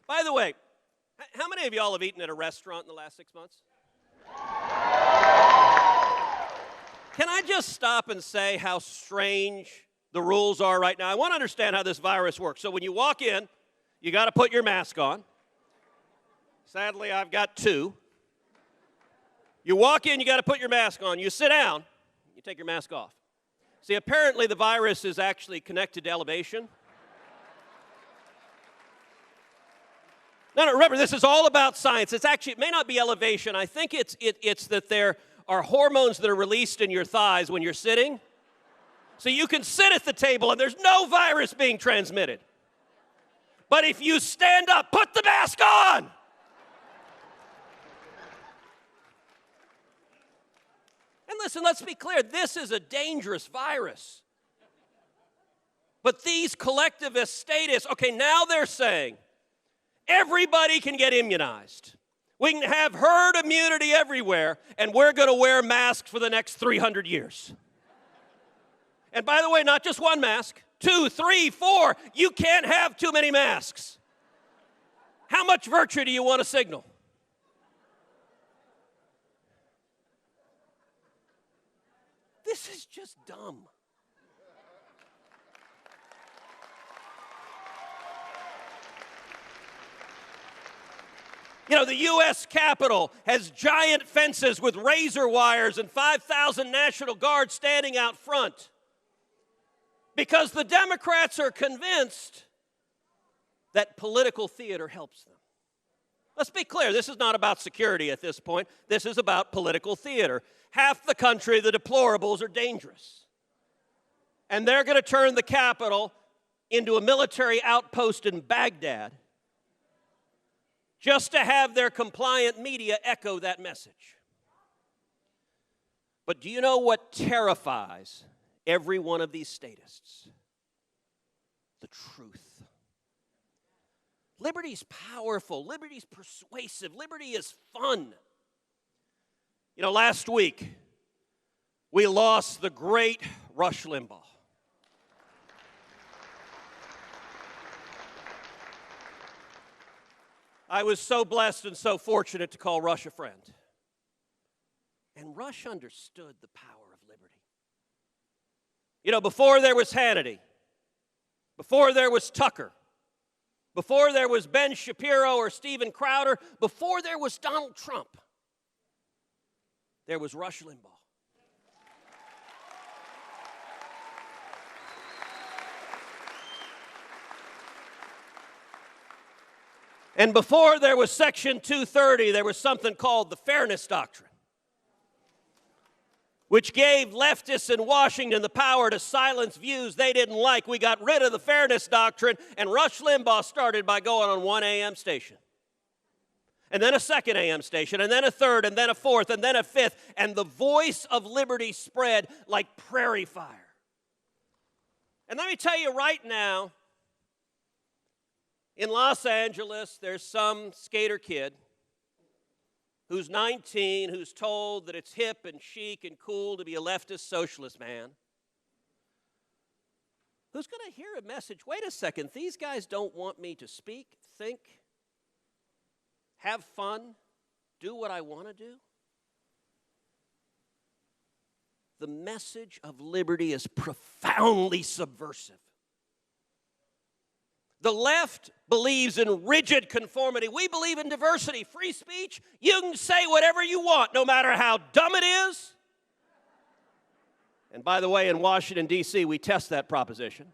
By the way, how many of y'all have eaten at a restaurant in the last 6 months? Can I just stop and say how strange the rules are right now? I want to understand how this virus works. So when you walk in, you got to put your mask on. Sadly, I've got two. You walk in, you got to put your mask on. You sit down, you take your mask off. See, apparently the virus is actually connected to elevation. No, remember, this is all about science. It's actually, it may not be elevation. I think it's that there are hormones that are released in your thighs when you're sitting. So you can sit at the table and there's no virus being transmitted. But if you stand up, put the mask on. And listen, let's be clear, this is a dangerous virus. But these collectivist statists, okay, now they're saying everybody can get immunized. We can have herd immunity everywhere, and we're going to wear masks for the next 300 years. And by the way, not just one mask, 2, 3, 4. You can't have too many masks. How much virtue do you want to signal? This is just dumb. You know, the U.S. Capitol has giant fences with razor wires and 5,000 National Guards standing out front because the Democrats are convinced that political theater helps them. Let's be clear, this is not about security at this point. This is about political theater. Half the country, the deplorables, are dangerous. And they're going to turn the Capitol into a military outpost in Baghdad just to have their compliant media echo that message. But do you know what terrifies every one of these statists? The truth. Liberty's powerful. Liberty's persuasive. Liberty is fun. You know, last week, we lost the great Rush Limbaugh. I was so blessed and so fortunate to call Rush a friend. And Rush understood the power of liberty. You know, before there was Hannity, before there was Tucker, before there was Ben Shapiro or Steven Crowder, before there was Donald Trump, there was Rush Limbaugh. And before there was Section 230, there was something called the Fairness Doctrine, which gave leftists in Washington the power to silence views they didn't like. We got rid of the Fairness Doctrine, and Rush Limbaugh started by going on one AM station, and then a second AM station, and then a third, and then a fourth, and then a fifth, and the voice of liberty spread like prairie fire. And let me tell you right now, in Los Angeles, there's some skater kid who's 19, who's told that it's hip and chic and cool to be a leftist socialist man, who's going to hear a message, wait a second, these guys don't want me to speak, think, have fun, do what I want to do. The message of liberty is profoundly subversive. The left believes in rigid conformity. We believe in diversity, free speech. You can say whatever you want, no matter how dumb it is. And by the way, in Washington, D.C., we test that proposition.